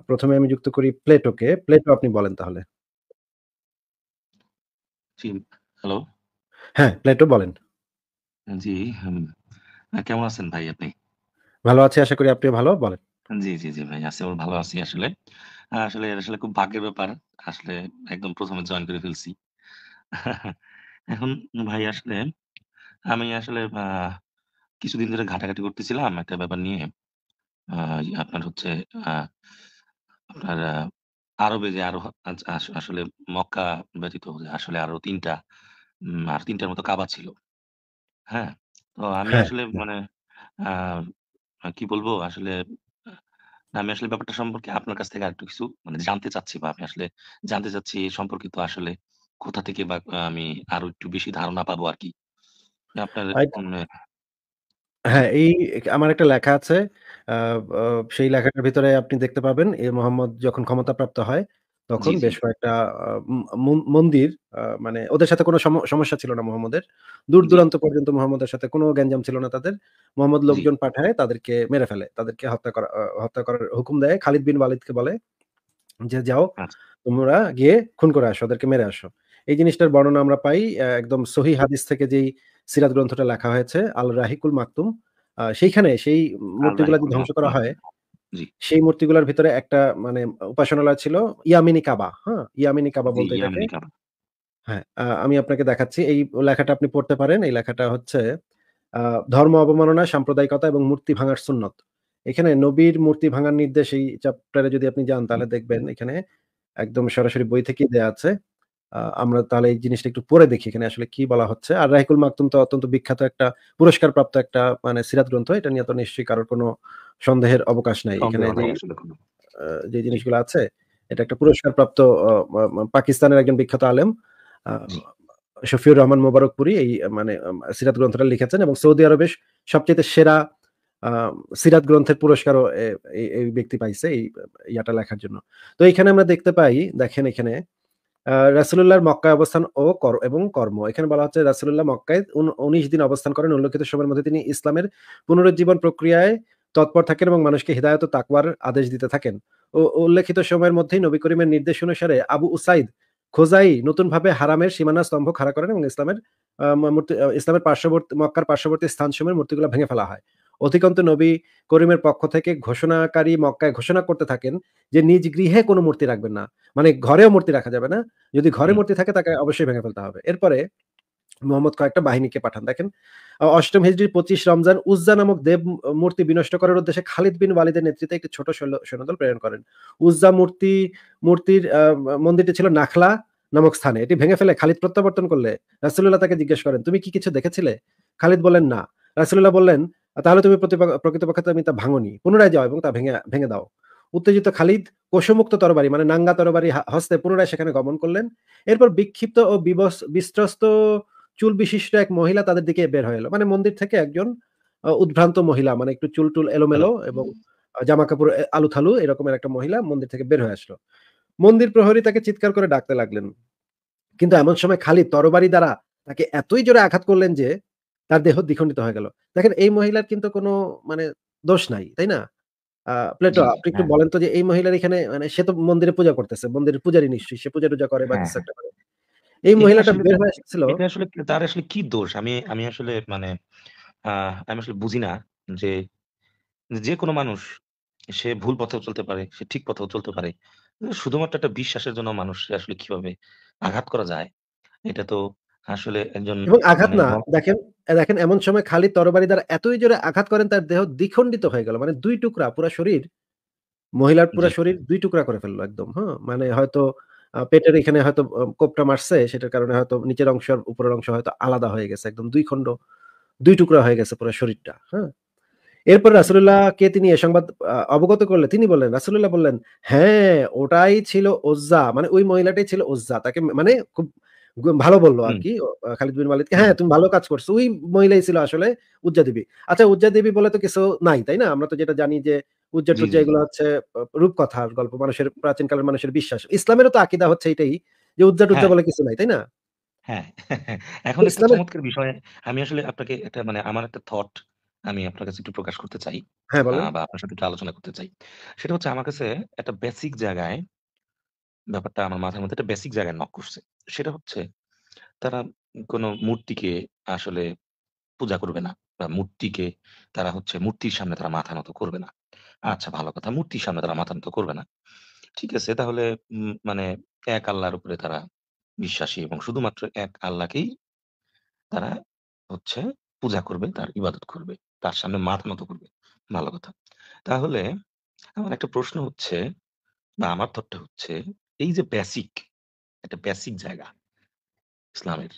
১ম এ আমি যুক্ত করি প্লেটোকে। প্লেটো আপনি বলেন তাহলে। জি, হ্যালো। হ্যাঁ, প্লেটো বলেন। জি, হুম। কেমন আছেন ভাই আপনি? ভালো আছি আশা করি আপনিও ভালো। বলেন। জি ভাই ভালো আছি আসলে। এটা আসলে খুব ভাগ্যের ব্যাপার। আসলে একদম ১ম এ জয়েন করে ফেলছি। এখন ভাই আসলে আমি আসলে কিছুদিন ধরে ঘাটাঘাটি করতেছিলাম একটা ব্যাপার নিয়ে। আ আপনার হচ্ছে আ আপনার আরবে যে আরো আস আস আসলে মক্কা ব্যতীত যে আসলে আরো ৩ টা আর ৩ টার মতো কাবা ছিল। হ্যাঁ? তো আমি হ্যাঁ, আসলে হ্যাঁ। মানে আ কি বলবো আসলে আমি আসলে ব্যাপারটা সম্পর্কে আপনার কাছ থেকে আরেকটু কিছু জানতে চাচ্ছি বা আমি আসলে জানতে চাচ্ছি এই সম্পর্কিত আসলে কোথা থেকে বা আমি আরো একটু বেশি ধারণা পাবো আরকি। আপনার এটা উম জি, হ্যাঁ, আমার একটা লেখা আছে। আ অ সেই লেখাটার ভিতরে আপনি দেখতে পাবেন মোহাম্মদ যখন ক্ষমতাপ্রাপ্ত হয়, তখন জি। বেশ কয়েকটা আ মন্দির মানে ওদের সাথে কোনো সমস্যা ছিল না মোহাম্মদের। জি, দূর-দূরান্ত পর্যন্ত মোহাম্মদের সাথে কোনো গ্যাঞ্জাম ছিল না তাদের। মোহাম্মদ জি। লোকজন পাঠায় তাদেরকে মেরে ফেলে। তাদেরকে হত্যা করার হুকুম দেয়। খালিদ বিন ওয়ালিদকে বলে যে, "যাও আচ্ছা। তোমরা গিয়ে খুন করে আসো, ওদেরকে মেরে আসো।" এই জিনিসটার বর্ণনা আমরা পাই একদম সহিহ হাদিস থেকে যেই সিরাত গ্রন্থটা লেখা হয়েছে আল রাহিকুল মাকতুম। সেইখানে সেই আল মূর্তিগুলা যে রাহিকুল ধ্বংস করা হয়, মাকতুম। জি, সেই মূর্তিগুলার ভিতরে একটা মানে উপাসনালয় ছিল ইয়ামিনী কাবা, হ্যাঁ? ইয়ামিনী কাবা জি, বলতো এটাকে। ইয়ামিনী কাবাব। হ্যাঁ, আমি আপনাকে দেখাচ্ছি। এই লেখাটা আপনি পড়তে পারেন। এই লেখাটা হচ্ছে আ ধর্ম অবমাননা, সাম্প্রদায়িকতা এবং মূর্তি ভাঙার সুন্নত। এখানে নবীর মূর্তি ভাঙার নির্দেশ এই চ্যাপ্টারে যদি আপনি যান জি, তাহলে দেখবেন এখানে একদম সরাসরি বই থেকেই দেয়া আছে। আমরা তাহলে এই জিনিসটা একটু পড়ে দেখি এখানে আসলে কি বলা হচ্ছে। আর রাহিকুল মাকতুম তো অত্যন্ত বিখ্যাত একটা পুরস্কারপ্রাপ্ত একটা মানে সিরাত গ্রন্থ। এটা নিয়ে তো নিশ্চয়ই কারো কোনো সন্দেহের অবকাশ নাই। এখানে সন্দেহ নাই আসলে কোনো। যে জি, জিনিসগুলো আছে, এটা একটা পুরস্কারপ্রাপ্ত অ মা মা পাকিস্তানের একজন বিখ্যাত আলেম আ জি। শফিউর রহমান মোবারকপুরী এই মানে সিরাত গ্রন্থটা লিখেছেন এবং সৌদি আরবের সবচাইতে সেরা আ সিরাত গ্রন্থের পুরস্কারও এই ব্যক্তি পাইছে এই ইয়াটা লেখার জন্য। তো এইখানে আমরা দেখতে পাই, দেখেন এখানে রাসূলুল্লাহর মক্কায় অবস্থান ও এবং কর্ম। এখানে বলা হচ্ছে রাসূলুল্লাহ মক্কায় ১৯ দিন অবস্থান করেন। উল্লেখিত সময়ের মধ্যে তিনি ইসলামের পুনরুজ্জীবন প্রক্রিয়ায় তৎপর থাকেন এবং মানুষকে হিদায়াত ও তাকওয়ার আদেশ দিতে থাকেন। উল্লেখিত সময়ের মধ্যেই নবী করিমের নির্দেশ অনুসারে আবু উসাইদ খোজাই নতুনভাবে হারামের সীমানা স্তম্ভ খাড়া করেন এবং ইসলামের আ ম মূর্তি ইসলামের মক্কার পার্শ্ববর্তী স্থানসমূহের মূর্তিগুলো ভেঙে ফেলা হয়। অধিকন্তু নবী করিমের পক্ষ থেকে ঘোষণাকারী মক্কায় ঘোষণা করতে থাকেন যে নিজ গৃহে কোন মূর্তি রাখবেন না। মানে ঘরেও মূর্তি রাখা যাবে না। যদি ঘরে হুম, মূর্তি থাকে তাকে অবশ্যই ভেঙে ফেলতে হবে। এরপরে মুহাম্মদ কয়েকটা বাহিনীকে পাঠান। দেখেন ৮ম হিজরির ২৫ রমজান উজ্জা নামক দেব মূর্তি বিনষ্ট করার উদ্দেশ্যে খালিদ বিন ওয়ালিদের নেতৃত্বে একটি ছোট সৈন্যদল প্রেরণ করেন। উজ্জা মূর্তির মন্দিরটি ছিল নাখলা নামক স্থানে। এটি ভেঙে ফেলে খালিদ প্রত্যাবর্তন করলে রাসূলুল্লাহ তাকে জিজ্ঞেস করেন, "তুমি কি কিছু দেখেছিলে?" খালিদ বললেন, "না।" রাসূলুল্লাহ বললেন, "তাহলে তুমি প্রকৃতপক্ষে তুমি তা ভাঙোনি। পুনরায় যাও এবং তা ভেঙে দাও।" উত্তেজিত খালিদ কোষমুক্ত তরবারি মানে নাঙ্গা তরবারি হস্তে পুনরায় সেখানে গমন করলেন। এরপর বিক্ষিপ্ত ও বিস্ত্রস্ত চুল বিশিষ্ট এক মহিলা তাদের দিকে বের হয়ে এলো। মানে মন্দির থেকে একজন উদ্ভ্রান্ত মহিলা মানে একটু চুল-টুল হ্যালো। এলোমেলো এবং জামাকাপড় আলু-থালু এরকমের একটা মহিলা মন্দির থেকে বের হয়ে আসলো। মন্দির প্রহরী তাকে চিৎকার করে ডাকতে লাগলেন। কিন্তু এমন সময় খালিদ তরবারি দ্বারা তাকে এতই জোরে আঘাত করলেন যে তার দেহ দ্বিখণ্ডিত হয়ে গেল। দেখেন এই মহিলার কিন্তু কোনো মানে দোষ নাই, তাই না? প্লেটো জি, আপনি একটু হ্যাঁ, বলেন তো যে এই মহিলার এখানে মানে সে তো মন্দিরে পূজা করতেছে। মন্দিরের পূজারী নিশ্চয়ই। সে পূজা-টুজা করে বা হ্যাঁ, কিছু হ্যাঁ। একটা করে। এই এটা মহিলাটা আসলে বের তার হয়ে আসছিল। এটা আসলে তার আসলে কি দোষ? আমি আসলে আ আমি আসলে বুঝি না যে যেকোনো মানুষ সে ভুল পথেও চলতে পারে, সে ঠিক পথেও চলতে পারে। শুধুমাত্র একটা বিশ্বাসের জন্য মানুষকে আসলে কিভাবে আঘাত করা যায়? এটা তো আসলে একজন এবং আঘাত মানে না দেখেন এমন সময় খালিদ তরবারি দ্বারা এতই জোরে আঘাত করেন তার দেহ দ্বিখণ্ডিত হয়ে গেল। মানে ২ টুকরা পুরা শরীর, মহিলার জি, পুরা শরীর ২ টুকরা করে ফেলল একদম, হ্যাঁ? মানে হয়তো পেটের এখানে হয়তো কোপটা মারছে সেটার কারণে হয়তো নিচের অংশ আর উপরের অংশ হয়তো আলাদা হয়ে গেছে। একদম ২ খণ্ড ২ টুকরা হয়ে গেছে পুরা শরীরটা, হ্যাঁ? এরপর হুম, রাসূলুল্লাহকে তিনি এ সংবাদ অবগত করলে তিনি বললেন, রাসূলুল্লাহ বললেন, "হ্যাঁ, ওটাই ছিল উজ্জা।" মানে ওই মহিলাটাই ছিল উজ্জা। তাকে মানে খুব ভালো বলল হুম, আরকি খালিদ বিন ওয়ালিদকে, হুম, "হ্যাঁ, তুমি ভালো কাজ করছো।" ওই মহিলাই ছিল আসলে উজ্জা দেবী। আচ্ছা উজ্জা দেবী বলে তো কিছু নাই, তাই না? আমরা তো যেটা জানি যে উজ্জা-টুজ্জা জি। এগুলো হচ্ছে রূপকথার গল্প। প্রাচীনকালের মানুষের বিশ্বাস। ইসলামেরও তো আকীদা হচ্ছে এটাই যে উজ্জা-টুজ্জা হ্যাঁ, বলে কিছু নাই, তাই না? হ্যাঁ। তো এখন একটা ইসলামের চমৎকার বিষয় আমি আসলে আপনাকে একটা আমার একটা থট আমি আপনার কাছে একটু প্রকাশ করতে চাই হ্যাঁ, বলেন। বা আপনার সাথে একটু আলোচনা করতে চাই। সেটা হচ্ছে আমার কাছে একটা বেসিক জায়গায় ব্যাপারটা আমার মাথার মধ্যে একটা বেসিক জায়গায় নক করছে। সেটা হচ্ছে তারা কোন মূর্তিকে আসলে পূজা করবে না। বা মূর্তিকে তারা হচ্ছে মূর্তির সামনে তারা মাথা নত করবে না। আচ্ছা ভালো কথা। মূর্তির সামনে তারা মাথা নত করবে না। ঠিক আছে তাহলে মানে এক আল্লাহর উপরে তারা বিশ্বাসী এবং শুধুমাত্র এক আল্লাহকেই তারা হচ্ছে পূজা করবে, তার ইবাদত করবে। তার সামনে মাথা নত করবে। ভালো কথা। তাহলে আমার একটা প্রশ্ন হচ্ছে বা আমার থটটা হচ্ছে এই যে বেসিক, একটা বেসিক জায়গা ইসলামের।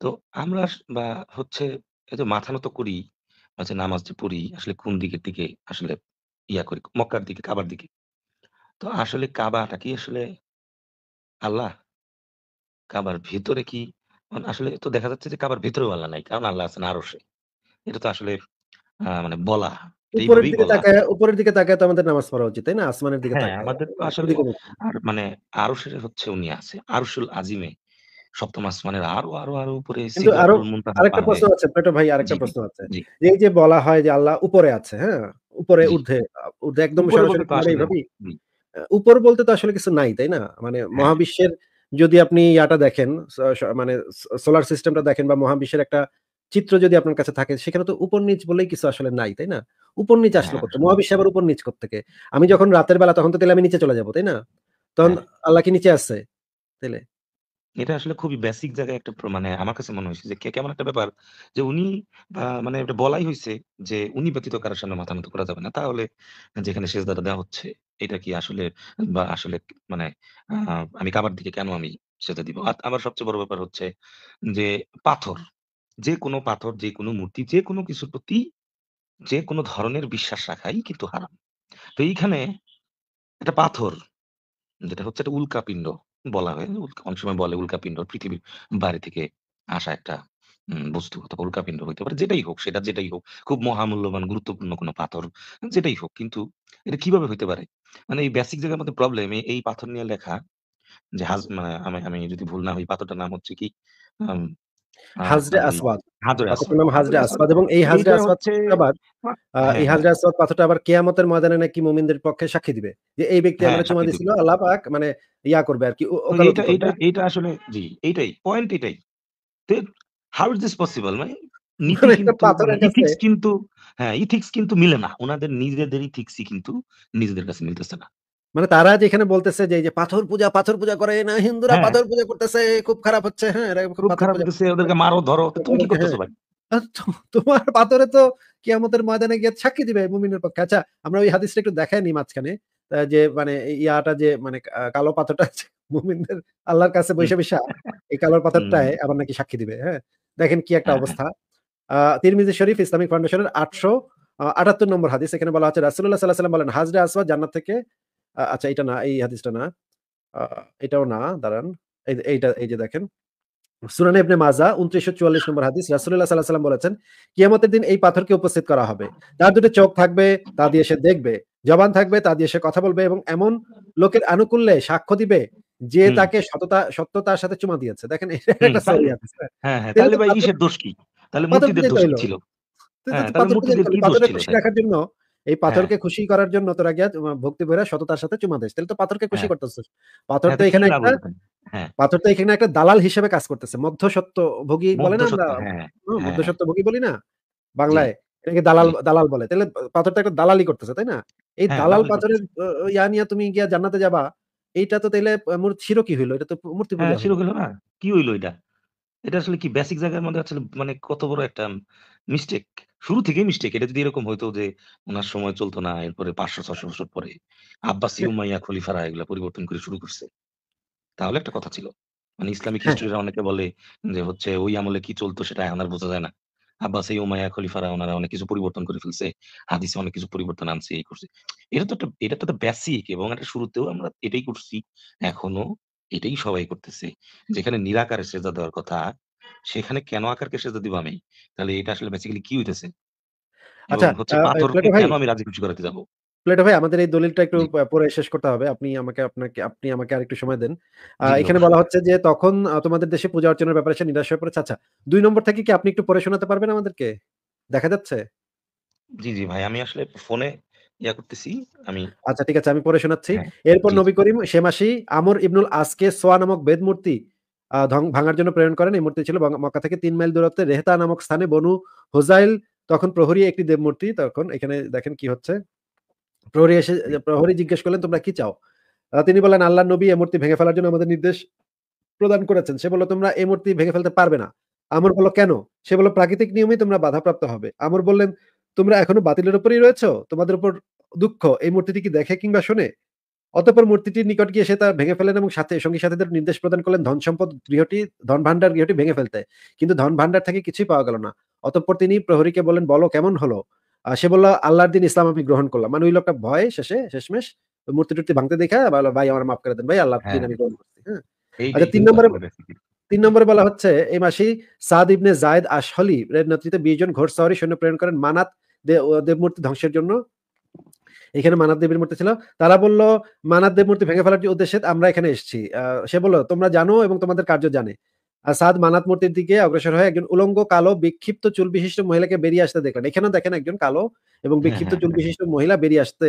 তো আমরা বা হচ্ছে এই যে মাথা নত করি, বা যে নামাজ যে পড়ি আসলে কোন দিকের দিকে আসলে করি, মক্কার দিকে, কাবার দিকে। তো আসলে কাবাটা কি আসলে আল্লাহ? কাবার ভেতরে কি আসলে তো দেখা যাচ্ছে যে কাবার ভেতরেও আল্লাহ নাই। কারণ আল্লাহ আছেন আরশে। এটা তো আসলে মানে বলা। এটা এইভাবেই বলা। উপরের দিকে তাকায় তো আমাদের নামাজ পড়া উচিত, তাই না? আসমানের দিকে হ্যাঁ, তাকায়। আমাদের তো আসলে ওদিকে মুখ। আর মানে আরশের হচ্ছে উনি আছে। আরশুল আজিমে ৭ম আসমানের আরো উপরে কিন্তু আরো সিদরাতুল মুনতাহা আরেকটা পার হয়ে প্রশ্ন আছে, প্লেটো ভাই আরেকটা জি, জি, প্রশ্ন আছে। জি, যে এই যে বলা হয় যে আল্লাহ উপরে আছে, হ্যাঁ? উপরে জি। ঊর্ধ্বে একদম উপরে সরাসরি বলতে তো আমরা আসলে এইভাবেই জি, উপর বলতে তো আসলে কিছু নাই, তাই না? মানে হ্যাঁ, মহাবিশ্বের যদি আপনি দেখেন মানে সোলার সিস্টেমটা দেখেন বা মহাবিশ্বের একটা চিত্র যদি আপনার কাছে থাকে সেখানে তো উপর-নিচ বলেই কিছু আসলে নাই, তাই না? উপর-নিচ আসলো হ্যাঁ, কোত্থেকে? মহাবিশ্বে আবার উপর-নিচ কোত্থেকে? আমি যখন রাতের বেলা তখন তো তাইলে আমি নিচে চলে যাব, তাই না? তখন হ্যাঁ। আল্লাহ কি নিচে আছে তাইলে? এটা আসলে খুবই বেসিক জায়গায় একটা মানে আমার কাছে মনে হইছে যে কেমন একটা ব্যাপার যে উনি মানে এটা বলাই হইছে যে উনি ব্যতীত কারো সামনে মাথা নত করা যাবে না। তাহলে যেখানে সেজদাটা দেওয়া হচ্ছে এটা কি আসলে বা আসলে মানে আ আমি কাবার দিকে কেন আমি সেজদা দিব? আবার সবচেয়ে বড় ব্যাপার হচ্ছে যে পাথর। যেকোনো পাথর, যেকোনো মূর্তি, যেকোনো কিছুর প্রতি যেকোনো ধরনের বিশ্বাস রাখাই কিন্তু হারাম। তো এইখানে একটা পাথর যেটা হচ্ছে একটা উল্কাপিন্ড বলা হয়। অনেক সময় বলে উল্কাপিন্ড পৃথিবীর বাইরে থেকে আসা একটা বস্তু অথবা উল্কাপিন্ড হইতে পারে। যেটাই হোক, সেটা যেটাই হোক। খুব মহামূল্যবান গুরুত্বপূর্ণ কোনো পাথর, যেটাই হোক। কিন্তু এটা কিভাবে হইতে পারে? মানে এই বেসিক জায়গার মধ্যে প্রবলেম এই পাথর নিয়ে লেখা যে মানে আমি আমি যদি ভুল না হই পাথরটার নাম হচ্ছে কি? আম হাজরে আপনার ওই আসওয়াদ। হাজরে পাথরটার আসওয়াদ। নাম হাজরে হাজরে আসওয়াদ আসওয়াদ এবং এই হাজরে এইটা আসওয়াদ হচ্ছে আবার আ এই হ্যাঁ, হ্যাঁ, হাজরে আসওয়াদ পাথরটা আবার কিয়ামতের ময়দানে নাকি মুমিনদের পক্ষে সাক্ষী দিবে। যে এই ব্যক্তি হ্যাঁ, আমারে চুমা সাক্ষী দিছিল, দিবে। আল্লাহ পাক মানে করবে আরকি তো ওকালতি এইটা করবে। এইটা এইটা আসলে জি, এইটাই। পয়েন্ট এটাই। তে হাউ ইস দিস পসিবল? মানে নীতি মানে একটা কিন্তু মানে পাথরের কাছে ইথিক্স কিন্তু হ্যাঁ, ইথিক্স কিন্তু মিলে না। উনাদের নিজেদের ইথিক্সই কিন্তু নিজেদের কাছে মিলতেছে না। মানে তারা যেখানে বলতেছে যে এই যে পাথর পূজা করে না, হিন্দুরা হ্যাঁ, পাথর পূজা করতেছে, খুব খারাপ হচ্ছে, হ্যাঁ? এরা খুব খুব পাথর খারাপ পূজা হইতেছে করতেছে। ওদেরকে মারো, ধরো। তো তুমি কি ওদেরকে করতেছো হ্যাঁ। ভাই? তোমার পাথরে তো কিয়ামতের ময়দানে গিয়ে সাক্ষী দিবে মুমিনের পক্ষে। আচ্ছা, আমরা ওই হাদিসটা একটু দেখাই নিই মাঝখানে। যে মানে যে মানে কালো পাথরটা আছে মুমিনদের আল্লাহর কাছে হুম, বইসা এই কালো হুম, পাথরটায় আবার নাকি সাক্ষী দিবে। হ্যাঁ? দেখেন কি একটা হ্যাঁ, হ্যাঁ, অবস্থা। তিরমিজি শরীফ ইসলামিক ফাউন্ডেশনের ৮৭৮ নম্বর হাদিস। এখানে বলা হচ্ছে রাসূলুল্লাহ সাল্লাল্লাহু আলাইহি ওয়াসাল্লাম বলেন, "হাজরে আসওয়াদ জান্নাত থেকে" আচ্ছা এটা না, এই হাদিসটা না। আ এটাও না, দাঁড়ান। এই যে দেখেন। সুনানে ইবনে মাজাহ ২৯৪৪ নম্বর হাদিস। রাসূলুল্লাহ সাল্লাল্লাহু আলাইহি ওয়াসাল্লাম বলেছেন, "কিয়ামতের দিন এই পাথরকে উপস্থিত করা হবে। তার ২ টি চোখ থাকবে, তা দিয়ে সে দেখবে। জবান থাকবে, তা দিয়ে সে কথা বলবে এবং এমন লোকের আনুকূল্যে সাক্ষ্য দিবে যে হুম, তাকে সত্যতার সাথে চুমা দিয়েছে।" দেখেন এটা হুম। একটা সহি হাদিস, হ্যাঁ? হ্যাঁ, হ্যাঁ। তাইলে তাইলে তো ভাই ইসের দোষ কি? তাহলে পাথর মূর্তিদের পূজাই তো দোষ কি হইলো। ছিল? তুই তো হ্যাঁ, তাহলে পাথর পূজাই মূর্তিদের করলি। কি দোষ পাথরকে ছিল খুশি তাইলে? রাখার জন্য এই হ্যাঁ, পাথরকে খুশি করার জন্য তোরা গিয়া ভক্তি ভইরা সততার সাথে চুমা দিস। তাহলে তো পাথরকে খুশি হ্যাঁ, করতেছিস। পাথর হ্যাঁ। তো তো কি এখানে লাভ একটা হইলো তাইলে? হ্যাঁ, পাথর তো এখানে একটা দালাল হিসেবে কাজ করতেছে। মধ্যস্বত্বভোগী বলে না আমরা? মধ্যসত্ত্ব হ্যাঁ, হ্যাঁ, হ্যাঁ। মধ্যস্বত্বভোগী বলি না? জি, বাংলায়। এটাকে জি। দালাল বলে। তাইলে পাথর তো একটা দালালি করতেছে, তাই না? এই হ্যাঁ, দালাল দালালি পাথরের করতেছে। নিয়া তুমি গিয়া জান্নাতে যাবা। এইটা তো তাইলে শিরো কি হইল? এটা তো মূর্তি হ্যাঁ, পূজা হইল। শিরোল না? কি হইলো এটা? এটা আসলে কি বেসিক জায়গার মধ্যে আসলে মানে কত বড় একটা মিস্টেক। শুরু থেকেই মিস্টেক। এটা যদি এরকম হইতো যে উনার সময় চলত না। এরপরে ৫০০-৬০০ বছর পরে আব্বাসী উমাইয়া খলিফারা এগুলা পরিবর্তন করে শুরু করছে। তাহলে একটা কথা ছিল। মানে ইসলামিক হ্যাঁ, হিস্ট্রিরা অনেকে বলে যে হচ্ছে ওই আমলে কি চলতো সেটা এখন আর বোঝা যায় না। আব্বাসী উমাইয়া খলিফারা উনারা অনেক কিছু পরিবর্তন করে ফেলছে। হাদিসে অনেক কিছু পরিবর্তন আনছে, এই করছে। এটা তো একটা বেসিক এবং এটা শুরুতেও আমরা এটাই করছি। এখনো এটাই সবাই করতেছে। যেখানে নিরাকারে সেজদা দেওয়ার কথা, সেখানে কেন আকারকে সেজদা দিব আমি? তাহলে এটা আসলে বেসিক্যালি কি হইতেছে? এবং আচ্ছা, হচ্ছে পাথরকে প্লেটো ভাই কেন আমি রাজি খুশি করাতে যাব? আমাদের এই দলিলটা একটু জি, পড়ে শেষ করতে হবে। আপনি আমাকে আরেকটু সময় দেন। জি, জি এখানে বলা অবশ্যই। হচ্ছে যে তখন তোমাদের দেশে পূজা অর্চনার ব্যাপারে সে নিরাশ হয়ে পড়েছে। আচ্ছা, ২ নম্বর থেকে কি আপনি একটু পড়ে শোনাতে পারবেন আমাদেরকে? দেখা যাচ্ছে? জি, জি ভাই। আমি আসলে ফোনে করতেছি। আমি আচ্ছা ঠিক আছে আমি পড়ে শোনাচ্ছি। হ্যাঁ, এরপর জি, জি। নবী করিম সে মাসেই আমর ইবনুল আসকে সোয়া নামক বেদ মূর্তি ভাঙার জন্য প্রেরণ করেন। এই মূর্তি ছিল মক্কা থেকে ৩ মাইল দূরত্বে রেহতা নামক স্থানে বনু হুযাইল তখন প্রহরী একটি দেবমূর্তি। তখন এখানে দেখেন কি হচ্ছে। প্রহরী এসে জি, প্রহরী জিজ্ঞেস করলেন, "তোমরা কি চাও?" তিনি বললেন, "আল্লাহর নবী এই মূর্তি ভেঙে ফেলার জন্য আমাদের নির্দেশ প্রদান করেছেন।" সে বলল, "তোমরা এই মূর্তি ভেঙে ফেলতে পারবে না।" আমর বলল, "কেন?" সে বলল, "প্রাকৃতিক নিয়মেই তোমরা বাধাপ্রাপ্ত হবে।" আমর বললেন, "তোমরা এখনো বাতিলের উপরেই রয়েছ? তোমাদের উপর দুঃখ এই মূর্তিটি কি দেখে কিংবা শোনে?" অতঃপর মূর্তিটির নিকট গিয়ে সে তা ভেঙে ফেলেন এবং সঙ্গী সাথীদের নির্দেশ প্রদান করলেন ধন ভাণ্ডার গৃহটি ভেঙে ফেলতে। কিন্তু ধন ভাণ্ডার থেকে কিছুই পাওয়া গেল না। অতঃপর তিনি প্রহরীকে বললেন, "বলো কেমন হলো?" সে বলল, "আল্লাহর দিন ইসলাম আমি গ্রহণ করলাম।" মানে ওই লোকটা ভয়ে শেষমেশ মূর্তি-টূর্তি ভাঙতে দেইখা বলল, "ভাই আমার মাফ করে দেন ভাই, আল্লাহর দিন হ্যাঁ, আমি গ্রহণ করছি।" হ্যাঁ? আচ্ছা এইটাই ৩ কিন্তু নম্বরে আসলে বেসিক্যালি। ৩ নম্বরে বলা হচ্ছে এই মাসেই সাদ ইবনে যায়েদ আশহলী এর নেতৃত্বে ২০ জন ঘোড়সওয়ারি সৈন্য প্রেরণ করেন মানাত দেবমূর্তি ধ্বংসের জন্য। এখানে মানাত দেবীর মূর্তি ছিল। তারা বলল, "মানাত দেব মূর্তি ভেঙে ফেলার যে উদ্দেশ্যে আমরা এখানে এসেছি।" সে বলল, "তোমরা জানো এবং তোমাদের কার্য জানে।" সাদ মানাত মূর্তির দিকে অগ্রসর হয়ে একজন উলঙ্গ কালো বিক্ষিপ্ত চুল বিশিষ্ট মহিলাকে বেরিয়ে আসতে দেখলেন। এখানেও দেখেন একজন কালো এবং হ্যাঁ, বিক্ষিপ্ত হ্যাঁ, চুল হ্যাঁ। বিশিষ্ট মহিলা বেরিয়ে আসতে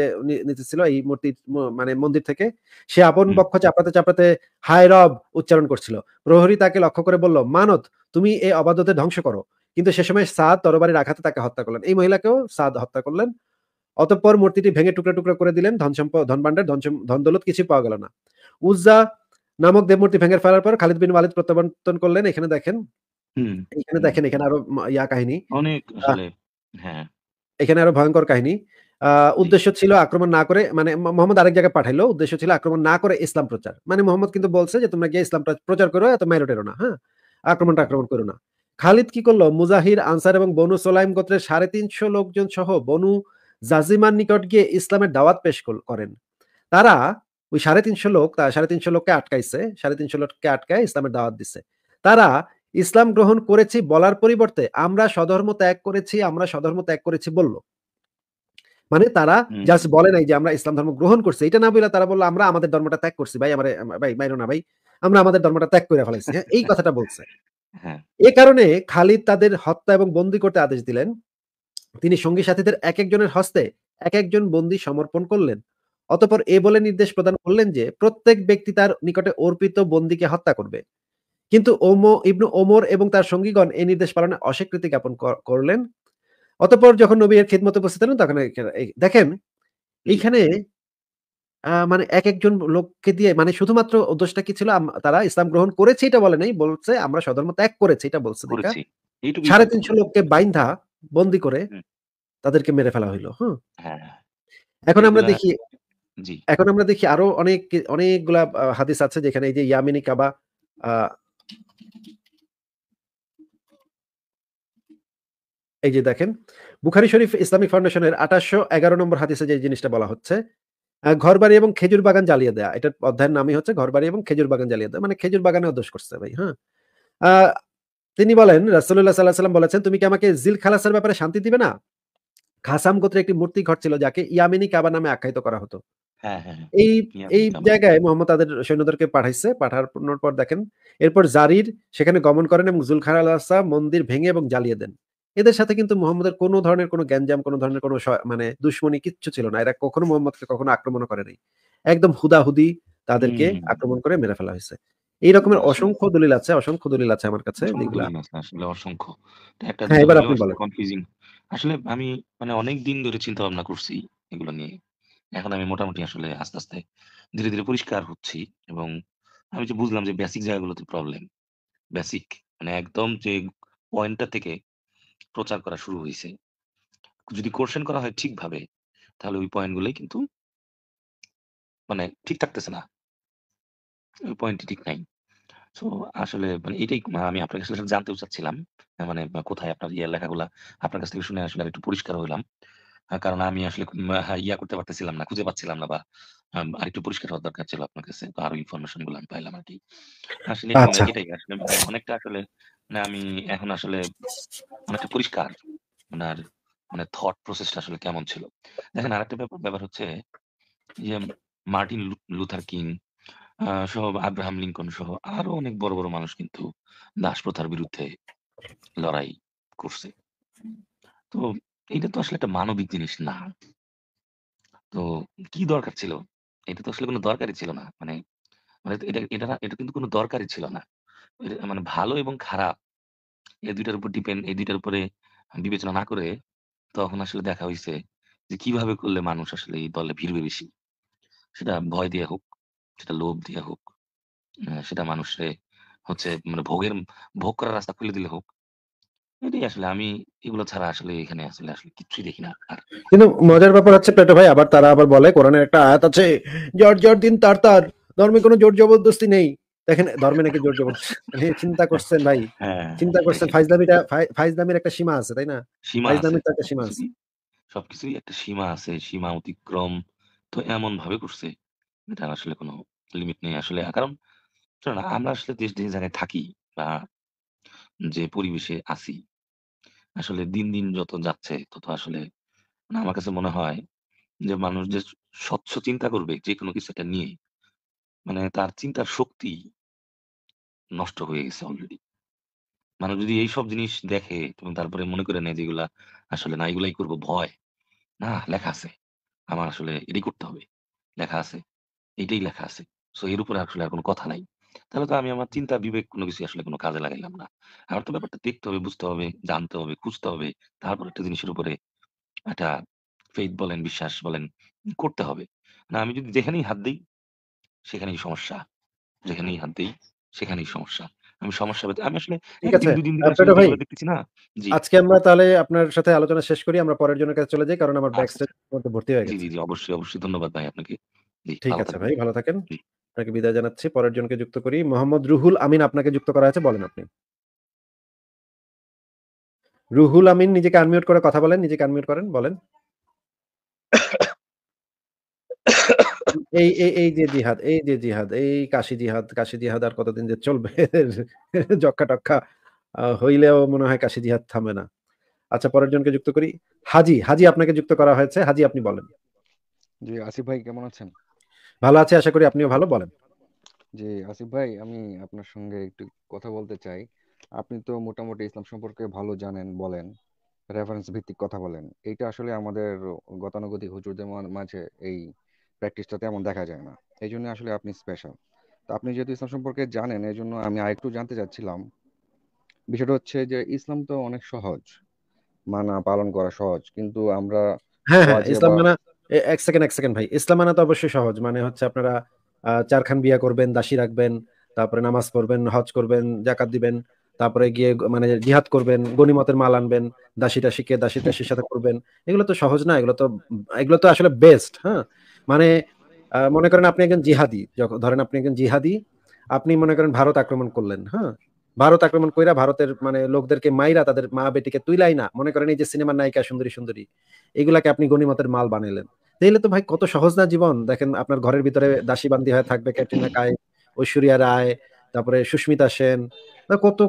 নিতেছিল এই মূর্তির মানে মন্দির থেকে। সে আপন হুম, বক্ষ চাপড়াতে হায় রব উচ্চারণ করছিল। প্রহরী তাকে লক্ষ্য করে বলল, "মানত, তুমি এই অবাধ্যদের ধ্বংস করো।" কিন্তু সে সময় সাদ তরবারির আঘাতে তাকে হত্যা করলেন। এই মহিলাকেও সাদ হত্যা করলেন। অতঃপর মূর্তিটি ভেঙে টুকরা করে দিলেন। ধন-ভাণ্ডার, ধন-দৌলত কিছুই পাওয়া গেল না। উজ্জা নামক দেবমূর্তি ভেঙে ফেলার পর খালিদ বিন ওয়ালিদ প্রত্যাবর্তন করলেন। হুম, এখানে হুম। দেখেন এখানে আরো কাহিনী। অনেক আ আসলে হ্যাঁ, এখানে আরো ভয়ংকর কাহিনী। আ জি, উদ্দেশ্য ছিল আক্রমণ না করে মানে মোহাম্মদ আরেক জায়গায় পাঠাইলো। উদ্দেশ্য ছিল আক্রমণ না করে ইসলাম প্রচার। মানে মোহাম্মদ কিন্তু বলছে যে, "তোমরা গিয়ে ইসলামটা প্রচার করো, এত মাইরো-টাইরো না।" হ্যাঁ? আক্রমণ করো না। খালিদ কি করল? মুজাহির, আনসার এবং বনু সোলাইম গোত্রের ৩৫০ লোকজন সহ বনু জাজিমার নিকট গিয়ে ইসলামের দাওয়াত পেশ করেন। তারা ওই ৩৫০ লোককে আটকাইছে। ৩৫০ লোককে আটকায় ইসলামের দাওয়াত দিছে। তারা ইসলাম গ্রহণ করেছি বলার পরিবর্তে আমরা স্বধর্ম ত্যাগ করেছি বলল। মানে তারা হুম, জাস্ট বলে নাই যে আমরা ইসলাম ধর্ম গ্রহণ করছি। এটা না বইলা তারা বলল আমরা আমাদের ধর্মটা ত্যাগ করছি। ভাই আমারে ভাই মাইরো না ভাই। আমরা আমাদের ধর্মটা ত্যাগ কইরা ফেলাইছি। হ্যাঁ? এই কথাটা বলছে। হ্যাঁ, এ কারণে খালিদ তাদের হত্যা এবং বন্দী করতে আদেশ দিলেন। তিনি সঙ্গী সাথীদের একেকজনের হস্তে একেকজন বন্দী সমর্পণ করলেন। অতঃপর এ বলে নির্দেশ প্রদান করলেন যে, প্রত্যেক ব্যক্তি তার নিকটে অর্পিত বন্দীকে হত্যা করবে। কিন্তু ইবনু ওমর এবং তার সঙ্গীগণ এই নির্দেশ পালনে অস্বীকৃতি জ্ঞাপন করলেন। অতঃপর যখন নবী এর খিদমতে উপস্থিত হলেন তখন দেখেন জি, এইখানে মানে একেকজন লোককে দিয়ে মানে শুধুমাত্র দোষটা কি ছিল? তারা ইসলাম গ্রহণ করেছে এটা বলে নাই। বলছে আমরা স্বধর্ম ত্যাগ করেছি এটা বলছে দেইখা করেছি। এইটুকুই কিন্তু ৩৫০ বলেছে। লোককে বাইন্ধা বন্দী করে হুম, তাদেরকে মেরে ফেলা হইল। হুম? হ্যাঁ, হ্যাঁ। এখন আমরা এইগুলা দেখি জি, এখন আমরা দেখি আরো অনেকগুলা হাদিস আছে যেখানে এই যে ইয়ামিনী কাবা আ এই যে দেখেন বুখারী শরীফ ইসলামিক ফাউন্ডেশনের ২৮১১ নম্বর হাদিসে যে জিনিসটা বলা হচ্ছে, ঘরবাড়ি এবং খেজুর বাগান জ্বালিয়ে দেয়া। এটার অধ্যায়ের নামই হচ্ছে ঘরবাড়ি এবং খেজুর বাগান জ্বালিয়ে দেয়া। মানে খেজুর বাগানেও দোষ করছে ভাই, হ্যাঁ? আ তিনি বলেন রাসূলুল্লাহ সাল্লাল্লাহু আলাইহি ওয়াসাল্লাম বলেছেন, "তুমি কি আমাকে জিল খালাসের ব্যাপারে শান্তি দিবে না?" খাসাম গোত্রের একটি মূর্তি ঘর ছিল যাকে ইয়ামিনী কাবা নামে আখ্যায়িত করা হতো। হ্যাঁ, হ্যাঁ, হ্যাঁ। এই ইয়ামিনী এই কাবাব। জায়গায় মোহাম্মদ তাদের সৈন্যদেরকে পাঠাইছে। পাঠানোর পর দেখেন, এরপর জারির সেখানে গমন করেন এবং জুলখালাসা মন্দির ভেঙে এবং জ্বালিয়ে দেন। এদের সাথে কিন্তু মুহাম্মদের কোন ধরনের কোন গ্যাঞ্জাম, কোন ধরনের কোন মানে দুশমনি কিচ্ছু ছিল না। এরা কখনো মুহাম্মদকে কখনো আক্রমণও করে নাই। একদম হুদাহুদি তাদেরকে হুম, আক্রমণ করে মেরে ফেলা হইছে। এই রকমের আসলে অসংখ্য দলিল আছে আমার কাছে অসংখ্য যেগুলা দলিল আছে আসলে অসংখ্য। তো ১ টা হ্যাঁ, ২ টা এবার হইলেও আপনি আসলে বলেন। কনফিউজিং। আসলে আমি মানে অনেকদিন ধরে চিন্তা ভাবনা করছি এগুলো নিয়ে। এখন আমি মোটামুটি আসলে আস্তে ধীরে পরিষ্কার হচ্ছি এবং আমি যে বুঝলাম যে বেসিক জায়গাগুলোতে প্রবলেম। বেসিক মানে একদম যে পয়েন্টটা থেকে প্রচার করা শুরু হইছে। যদি কোয়েশ্চেন করা হয় ঠিকভাবে তাহলে ওই পয়েন্ট গুলোই কিন্তু মানে ঠিক থাকতেছে না। ওই পয়েন্টটি ঠিক নাই। সো আসলে মানে এটাই আমি আপনার কাছে আসলে জানতেও চাচ্ছিলাম। মানে কোথায় আপনার লেখাগুলা আপনার কাছ থেকে শুনে আসলে আরেকটু পরিষ্কার হইলাম। কারণ আমি আসলে করতে পারতেছিলাম না, খুঁজে পাচ্ছিলাম না বা আরেকটু পরিষ্কার হওয়ার দরকার ছিল আপনার কাছে। তো আরো ইনফরমেশন গুলো আমি পাইলাম আরকি। আসলে আচ্ছা। এটাই আসলে অনেকটা আসলে মানে আমি এখন আসলে অনেকটা পরিষ্কার। উনার মানে থট প্রসেস টা আসলে কেমন ছিল। দেখেন আরেকটা ব্যাপার হচ্ছে যে মার্টিন লুথার কিং সহ আব্রাহাম লিঙ্কন সহ আরো অনেক বড় মানুষ কিন্তু দাসপ্রথার বিরুদ্ধে লড়াই করছে। তো এইটা তো আসলে একটা মানবিক জিনিস না। তো কি দরকার ছিল? এটা তো আসলে কোনো দরকারই ছিল না। মানে মানে এটা কিন্তু কোনো দরকারই ছিল না। এটা মানে ভালো এবং খারাপ এই ২ টার উপর এই ২ টার উপরে বিবেচনা না করে তখন আসলে দেখা হইছে যে কিভাবে করলে মানুষ আসলে এই দলে ভিড়বে বেশি। সেটা ভয় দিয়ে হোক, সেটা লোভ দিয়ে হোক, সেটা মানুষরে হচ্ছে মানে ভোগ করার রাস্তা খুলে দিলে হোক। এটাই আসলে আমি এগুলো ছাড়া আসলে এখানে আসলে কিচ্ছুই দেখি না আর। কিন্তু মজার ব্যাপার হচ্ছে প্লেটো ভাই, আবার তারা আবার বলে কোরআনের একটা আয়াত আছে, জর জর দিন তার তার, ধর্মে কোনো জোর জবরদস্তি নেই। দেখেন ধর্মে নাকি জোর জবরদস্তি, মানে চিন্তা করছেন ভাই, হ্যাঁ, চিন্তা করছেন দেখেন ফাইজলামির একটা সীমা আছে, তাই না? সীমা আছে। ফাইজলামির তো একটা সীমা আছে। সবকিছুরই একটা সীমা আছে। সীমা অতিক্রম তো এমনভাবে করছে, এটার আসলে কোনো লিমিট নেই আসলে। কারণ শোনেন আমরা আসলে যে জায়গায় থাকি বা যে পরিবেশে আছি, আসলে দিন, দিন যত যাচ্ছে তত আসলে মানে আমার কাছে মনে হয় যে মানুষ যে স্বচ্ছ চিন্তা করবে যেকোনো কিছু একটা নিয়ে, মানে তার চিন্তার শক্তি নষ্ট হয়ে গেছে অলরেডি। মানুষ যদি এইসব জিনিস দেখে এবং তারপরে মনে করে নেয় যে এগুলা আসলে না এগুলাই করব ভয়। না লেখা আছে। আমার আসলে এটাই করতে হবে। লেখা আছে। এইটাই লেখা আছে। সো এর উপরে আসলে আর কোন কথা নাই। তাহলে তো আমি আমার চিন্তা বিবেক কোন কিছু আসলে কোন কাজে লাগাইলাম না। আমার তো ব্যাপারটা দেখতে হবে, বুঝতে হবে, জানতে হবে, খুঁজতে হবে। তারপর একটা জিনিসের উপরে একটা ফেইথ বলেন, বিশ্বাস বলেন করতে হবে। না আমি যদি যেখানেই হাত দেই সেখানেই সমস্যা। যেখানেই হাত দেই সেখানেই সমস্যা। আমি সমস্যা পেতে আমি আসলে ঠিক ১ দিন আছে। ২ দিন ধরে আসলে প্লেটো ভাই, যেগুলো দেখতেছি না জি, আজকে আমরা তাহলে আপনার সাথে আলোচনা শেষ করি। আমরা পরের জনের কাছে চলে যাই। কারণ আমার ব্যাক আচ্ছা, স্টেজ আচ্ছা। মধ্যে ভর্তি হয়ে জি, গেছে। জি, জি। অবশ্যই, অবশ্যই ধন্যবাদ ভাই আপনাকে। জি, ঠিক ভালো আছে থাকবেন। ভাই, ভালো থাকেন। জি। আপনাকে বিদায় জানাচ্ছি। পরের জনকে যুক্ত করি। মোহাম্মদ রুহুল আমিন আপনাকে যুক্ত করা আছে। বলেন আপনি। রুহুল আমিন নিজেকে আনমিউট করে কথা বলেন। নিজেকে আনমিউট করেন। বলেন। এই যে জিহাদ, এই যে জিহাদ, এই কাশি জিহাদ আর কতদিন যে চলবে? যক্কা-টক্কা হইলেও মনে হয় কাশি জিহাদ থামবে না। আচ্ছা, পরের জনকে যুক্ত করি। হাজি আপনাকে যুক্ত করা হয়েছে। হাজি আপনি বলেন। জি, আসিফ ভাই কেমন আছেন? ভালো আছি, আশা করি আপনিও ভালো। বলেন। জি, আসিফ ভাই আমি আপনার সঙ্গে একটু কথা বলতে চাই। আপনি তো মোটামুটি ইসলাম সম্পর্কে ভালো জানেন বলেন, রেফারেন্স ভিত্তিক কথা বলেন। এইটা আসলে আমাদের গতানুগতিক হুজুরদের মাঝে এই প্র্যাকটিসটা তেমন দেখা যায় না। এই জন্য আসলে আপনি স্পেশাল। তো আপনি যেহেতু ইসলাম সম্পর্কে জানেন, এই জন্য আমি আরেকটু জানতে চাচ্ছিলাম। বিষয়টা হচ্ছে যে ইসলাম তো অনেক সহজ, মানা পালন করা সহজ, কিন্তু আমরা হ্যাঁ, হ্যাঁ, ওয়াজে ইসলাম বা মানা ১ সেকেন্ড ভাই। ইসলাম মানা তো অবশ্যই সহজ। মানে হচ্ছে আপনারা ৪ খান বিয়া করবেন, দাসী রাখবেন, তারপরে নামাজ পড়বেন, হজ করবেন, যাকাত দিবেন। তারপরে গিয়ে মানে জিহাদ করবেন, গনিমতের মাল আনবেন, দাসী-টাসীকে দাসীর সাথে করবেন। এগুলো তো সহজ না। এগুলো তো আসলে বেস্ট, হ্যাঁ? মানে মনে করেন আপনি একজন জিহাদি। ধরেন আপনি একজন জিহাদি, আপনি মনে করেন ভারত আক্রমণ করলেন, হ্যাঁ? ভারত আক্রমণ কইরা ভারতের মানে লোকদেরকে মাইরা তাদের মা-বেটিকে তুইলাই না। মনে করেন এই যে সিনেমার নায়িকা সুন্দরী, সুন্দরী এগুলাকে আপনি গনিমতের মাল বানাইলেন। তাইলে তো ভাই কত সহজ না জীবন। দেখেন আপনার ঘরের ভিতরে দাসীবান্দি হয়ে থাকবে ক্যাটরিনা কাইফ, ঐশ্বরিয়া রায়, তারপরে সুস্মিতা সেন।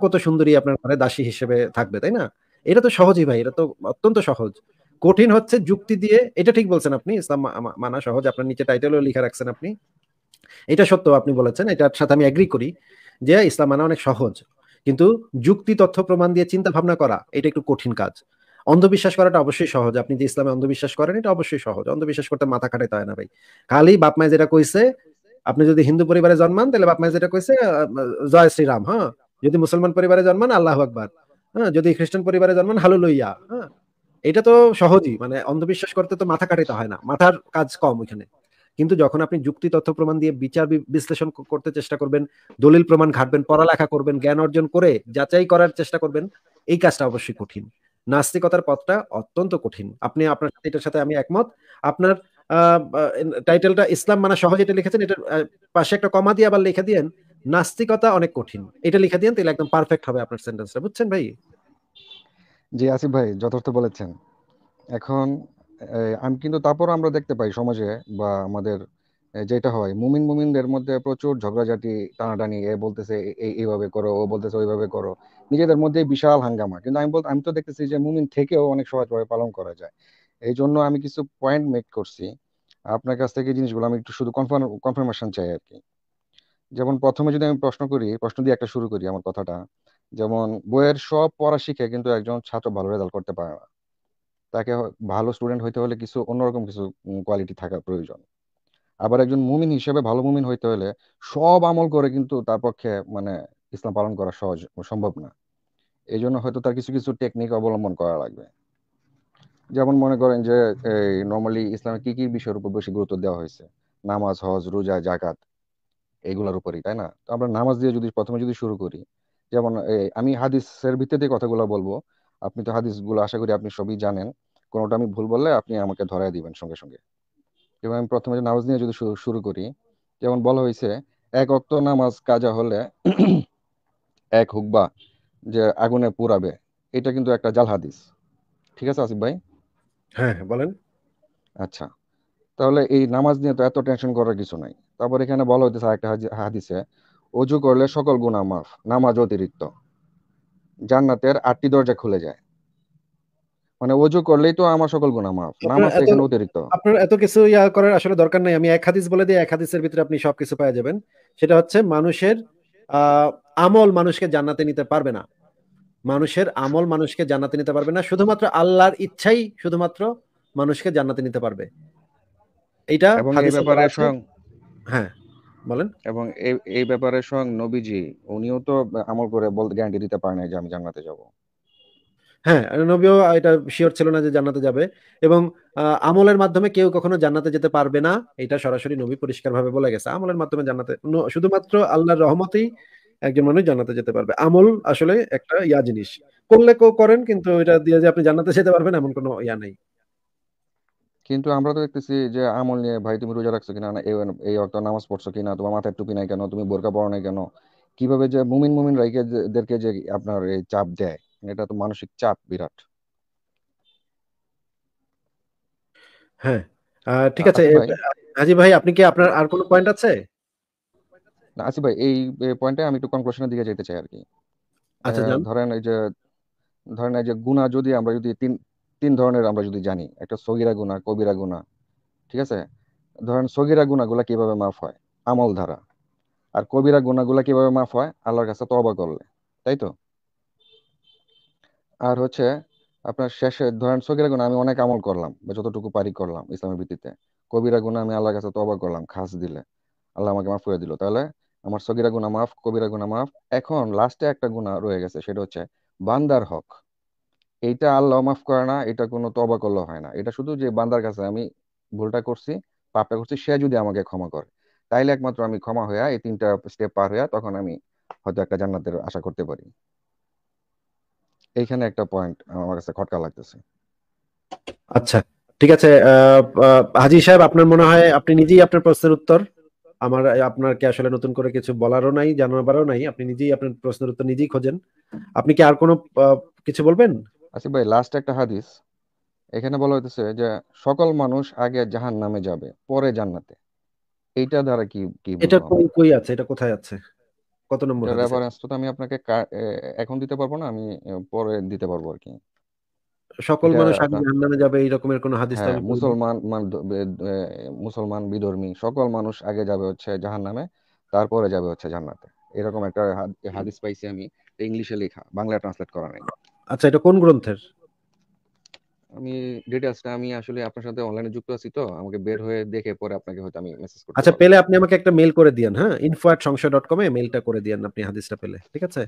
কত সুন্দরী আপনার ঘরে দাসী হিসেবে থাকবে, তাই না? এটা তো সহজই ভাই, এটা তো অত্যন্ত সহজ। কঠিন হচ্ছে যুক্তি দিয়ে, এটা ঠিক বলছেন আপনি, ইসলাম মানা সহজ। আপনার নিচে টাইটেলও লিখে রাখছেন আপনি। এটা সত্য আপনি বলেছেন। এটার সাথে আমি এগ্রি করি যে ইসলাম মানা অনেক সহজ। কিন্তু যুক্তি তথ্য প্রমাণ দিয়ে চিন্তা ভাবনা করা এটা একটু কঠিন কাজ। অন্ধবিশ্বাস করাটা অবশ্যই সহজ। আপনি যে ইসলামে অন্ধবিশ্বাস করেন এটা অবশ্যই সহজ। অন্ধবিশ্বাস করতে মাথা খাটাইতে হয় না ভাই। খালি বাপ মায়ে যেটা কইছে, আপনি যদি হিন্দু পরিবারে জন্মান তাহলে বাপ মায়ে যেটা কইছে জয় শ্রীরাম, হ্যাঁ? যদি মুসলমান পরিবারে জন্মান আল্লাহু আকবার। হ্যাঁ? যদি খ্রিস্টান পরিবারে জন্মান হালেলুয়া, হ্যাঁ? এটা তো সহজই। মানে অন্ধবিশ্বাস করতে তো মাথা খাটাইতে হয় না। মাথার কাজ কম ওইখানে। কিন্তু যখন আপনি যুক্তি তথ্য প্রমাণ দিয়ে বিচার বিশ্লেষণ করতে চেষ্টা করবেন, দলিল প্রমাণ ঘাটবেন, পড়ালেখা করবেন, জ্ঞান অর্জন করে যাচাই করার চেষ্টা করবেন, এই কাজটা অবশ্যই কঠিন। নাস্তিকতার পথটা অত্যন্ত কঠিন। আপনি আপনার সাথে এটার সাথে আমি একমত। আপনার টাইটেলটা ইসলাম মানা সহজ এটা লিখেছেন, এটার পাশে একটা কমা দিয়ে আবার লিখে দিয়েন নাস্তিকতা অনেক কঠিন। এটা লিখে দিয়েন তাহলে একদম পারফেক্ট হবে আপনার সেন্টেন্সটা। বুঝছেন ভাই? জি, আসিফ ভাই যথার্থ বলেছেন। এখন আমি কিন্তু তারপরও আমরা দেখতে পাই সমাজে বা আমাদের যেটা হয় মুমিনদের মধ্যে প্রচুর ঝগড়াঝাটি, টানাটানি। এ বলতেছে এইভাবে করো, ও বলতেছে ওইভাবে করো, নিজেদের মধ্যে বিশাল হাঙ্গামা। কিন্তু আমি তো দেখতেছি যে মুমিন থেকেও অনেক সহজভাবে পালন করা যায়। এই জন্য আমি কিছু পয়েন্ট মেক করছি। আপনার কাছ থেকে এই জিনিসগুলো আমি একটু শুধু কনফার্মেশন চাই আর কি। যেমন প্রথমে যদি আমি প্রশ্ন দিয়ে একটা শুরু করি আমার কথাটা। যেমন বইয়ের সব পড়া শিখে কিন্তু একজন ছাত্র ভালো রেজাল্ট করতে পারে না। তাকে ভালো স্টুডেন্ট হইতে হলে কিছু অন্যরকম কিছু কোয়ালিটি থাকা প্রয়োজন। আবার একজন মুমিন হিসেবে ভালো মুমিন হইতে হলে সব আমল করে কিন্তু তার পক্ষে মানে ইসলাম পালন করা সহজ সম্ভব না। এই জন্য হয়তো তার কিছু কিছু টেকনিক অবলম্বন করা লাগবে। যেমন মনে করেন যে এই নর্মালি ইসলামে কি কি বিষয়ের উপর বেশি গুরুত্ব দেওয়া হয়েছে, নামাজ, হজ, রোজা, জাকাত, এগুলোর উপরই, তাই না? তো আমরা নামাজ দিয়ে যদি প্রথমে যদি শুরু করি, যেমন আমি হাদিসের ভিত্তিতে কথাগুলো বলবো। আপনি তো হাদিসগুলো আশা করি আপনি সবই জানেন, কোনোটা আমি ভুল বললে আপনি আমাকে ধরায় দিবেন সঙ্গে সঙ্গে। এবং আমি প্রথমে যে নামাজ নিয়ে যদি শুরু করি, যেমন বলা হয়েছে এক ওয়াক্ত নামাজ কাজা হলে এক হুকবা যে আগুনে পুরাবে, এটা কিন্তু একটা জাল হাদিস। ঠিক আছে আসিফ ভাই? হ্যাঁ, হ্যাঁ, বলেন। আচ্ছা, তাহলে এই নামাজ নিয়ে তো এত টেনশন করার কিছু নাই। তারপর এখানে বলা হইতেছে একটা হাদিসে, অজু করলে সকল গুনাহ মাফ, নামাজ অতিরিক্ত, জান্নাতের 8টি দরজা খুলে যায়। মানে অজু করলেই তো আমার সকল গুনাহ মাফ, আপনার নামাজ তো এত এখানে অতিরিক্ত। আপনার এত কিছু করার আসলে দরকার নাই। আমি এক হাদিস বলে দিই, এক হাদিসের ভিতরে আপনি সবকিছু পেয়ে যাবেন। সেটা হচ্ছে মানুষের আহ আমল মানুষকে জান্নাতে নিতে পারবে না। মানুষের আমল মানুষকে জান্নাতে নিতে পারবে না, শুধুমাত্র আল্লাহর ইচ্ছাই শুধুমাত্র মানুষকে জান্নাতে নিতে পারবে। এইটা এবং এই হাদিসে বলা ব্যাপারে আছে। স্বয়ং হ্যাঁ, বলেন। এবং এই ব্যাপারে স্বয়ং নবীজি উনিও তো আমল করে বলতে গ্যারান্টি দিতে পারেন যে আমি জান্নাতে যাব। হ্যাঁ, নবীও এটা শিওর ছিল না যে জান্নাতে যাবে। এবং আমলের মাধ্যমে কেউ কখনো জান্নাতে যেতে পারবে না, এটা সরাসরি নবী পরিষ্কারভাবে বলে গেছে। আমলের মাধ্যমে জান্নাতে শুধুমাত্র আল্লাহর রহমতেই একজন মানুষ জান্নাতে যেতে পারবে। আমল আসলে একটা জিনিস, করলে করেন, কিন্তু এটা দিয়ে যে আপনি জান্নাতে যেতে পারবেন এমন কোনো নেই। কিন্তু আমরা তো দেখতেছি যে আমল নিয়ে, ভাই তুমি রোজা রাখছো কিনা, না এই অক্ত নামাজ পড়ছো কিনা, তোমার মাথায় টুপি নাই কেন, তুমি বোরকা পরো নাই কেন, কিভাবে যে মুমিন মুমিন রাইকেদেরকে যে আপনার এই চাপ দেয়, এটা তো মানসিক চাপ বিরাট। হ্যাঁ, ঠিক আছে। আসিফ ভাই, হাজি ভাই, আপনি কি আপনার আর কোনো পয়েন্ট আছে? না আসিফ ভাই, এই পয়েন্টে আমি একটু কনক্লুশনের দিকে যেতে চাই আর কি। আচ্ছা, যান। ধরেন এই যে গুনাহ যদি আমরা যদি তিন তিন ধরনের আমরা যদি জানি, একটা সগীরা গুনাহ, কবিরা গুনাহ, ঠিক আছে? ধরেন সগীরা গুনাহগুলা কিভাবে মাফ হয়? আমল দ্বারা। আর কবিরা গুনাহগুলা কিভাবে মাফ হয়? আল্লাহর কাছে তওবা করলে, তাই তো? আর হচ্ছে আপনার শেষে ধরেন সগীরা গুনাহ আমি অনেক আমল করলাম বা যতটুকু পারি করলাম ইসলামের ভিত্তিতে, কবিরা গুনাহ আমি আল্লাহর কাছে তওবা করলাম খাস দিলে, আল্লাহ আমাকে মাফ করে দিল, তাহলে আমার সগীরা গুনাহ মাফ, কবিরা গুনাহ মাফ। এখন লাস্টে একটা গুনাহ রয়ে গেছে, সেটা হচ্ছে বান্দার হক। এইটা আল্লাহ মাফ করে না, এটা কোনো তওবা করলে হয় না। এটা শুধু যে বান্দার কাছে আমি ভুলটা করছি, পাপটা করছি, সে যদি আমাকে ক্ষমা করে, তাইলে একমাত্র আমি ক্ষমা হইয়া এই 3টা স্টেপ পার হইয়া তখন আমি হয়তো একটা জান্নাতের আশা করতে পারি। এইখানে একটা পয়েন্ট আমার কাছে খটকা লাগতেছে। আচ্ছা, ঠিক আছে। হাজি সাহেব, আপনার মনে হয় আপনি নিজেই আপনার প্রশ্নের উত্তর। আপনাকে আসলে নতুন করে কিছু বলারও নাই, জানাবারও নাই। আপনি নিজেই আপনার প্রশ্নের উত্তর নিজেই খোঁজেন। আপনি কি আর কোনো কিছু বলবেন? আচ্ছা ভাই, লাস্ট একটা হাদিস এখানে বলা হইতেছে যে সকল মানুষ আগে জাহান্নামে যাবে, পরে জান্নাতে। এইটা দ্বারা কি কি এটা বুঝবো কই আমরা? কই আছে? এটা কোথায় আছে? কত নম্বর এটা হাদিসে? রেফারেন্স তো আমি আপনাকে এখন দিতে পারবো না, আমি পরে দিতে পারবো আর কি। সকল এটা মানুষ আগে আপনার, জাহান্নামে যাবে, এই রকমের কোনো হাদিস তো হ্যাঁ, আমি পাইনি। মুসলমান বিধর্মী সকল মানুষ আগে যাবে হচ্ছে জাহান্নামে, তারপরে যাবে হচ্ছে জান্নাতে। এরকম একটা হাদিস পাইছি আমি, ইংলিশে লেখা, বাংলা ট্রান্সলেট করা নাই। আচ্ছা, এটা কোন গ্রন্থের? আমি ডিটেলসটা আমি আসলে আপনার সাথে অনলাইনে যুক্ত আছি, তো আমাকে বের হয়ে দেখে পরে আপনাকে হয়তো আমি মেসেজ করতে আচ্ছা, পারবো। পেলে আপনি আমাকে একটা মেল করে দিয়েন। হ্যাঁ, info@সংশয়.com এ মেলটা করে দিয়েন আপনি হাদিসটা পেলে। ঠিক আছে?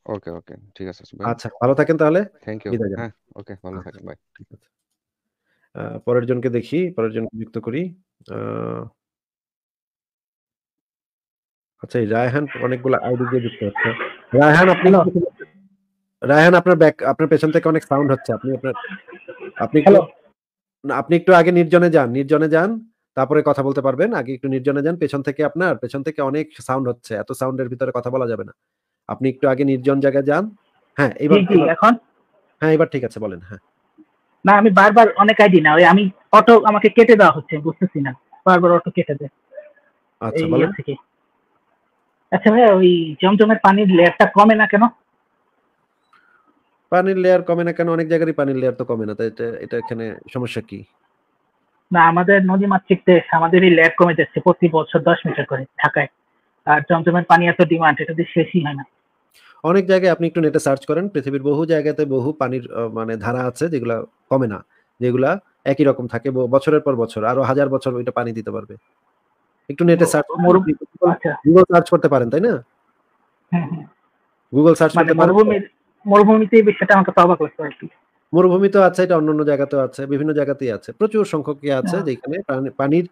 ওকে ওকে, ঠিক আছে ভাই। আচ্ছা, ভালো থাকেন তাহলে। Thank you. বিদায় জানাই। হ্যাঁ, ওকে, ভালো আচ্ছা, থাকেন, বাই। ঠিক আছে। পরের জনকে দেখি, পরের জনকে যুক্ত করি। আহ, আচ্ছা, এই রায়হান অনেকগুলো আইডি দিয়ে যুক্ত হচ্ছে। রায়হান, আপনি হ্যালো রায়হান, আপনার পেছন থেকে অনেক সাউন্ড হচ্ছে। আপনি একটু হ্যালো না, আপনি একটু আগে নির্জনে যান, তারপরে কথা বলতে পারবেন। আগে একটু নির্জনে যান। পেছন থেকে অনেক সাউন্ড হচ্ছে। এত সাউন্ডের ভিতরে কথা বলা যাবে না। আপনি একটু আগে নির্জন জায়গায় যান। হ্যাঁ, জি জি এবার এখন হ্যাঁ, এবার ঠিক আছে, বলেন। হ্যাঁ, না আমি বারবার অনেক আইডি না ওই আমি অটো আমাকে কেটে দেওয়া হচ্ছে বুঝতেছি না বারবার অটো কেটে দেয় আচ্ছা, এই বলেন। থেকে। আচ্ছা ভাই ওই জমজমের পানির লেয়ারটা কমে না কেন? পানির লেয়ার কমে না কেন? অনেক জায়গারই পানির লেয়ার তো কমে না, তাই এটা এখানে সমস্যা কি? না আমাদের নদীমাতৃক দেশ, আমাদের এই লেয়ার কমে যাচ্ছে প্রতি বছর 10 মিটার করে ঢাকায়। আর জমজমের পানি এত ডিমান্ড, এটা দিয়ে শেষই হয় না। অনেক জায়গায় আপনি একটু নেটে সার্চ করেন, পৃথিবীর বহু জায়গাতে বহু পানির মানে ধারা আছে যেগুলো কমে না। যেগুলা একই রকম থাকে বছরের পর বছর, আরো 1000 বছর ওইটা পানি দিতে পারবে। একটু নেটে সার্চ মরু আচ্ছা গুগল সার্চ করতে পারেন, তাই না? হ্যাঁ হ্যাঁ গুগল সার্চ মানে করতে পারেন। মরুভূমিতে এই বিষয়টা আমাকে তো অবাক লাগছে আর কি। মরুভূমি তো আছে, এটা অন্যান্য জায়গাতেও আছে, বিভিন্ন জায়গাতেই আছে, প্রচুর সংখ্যক আছে যেখানে পানির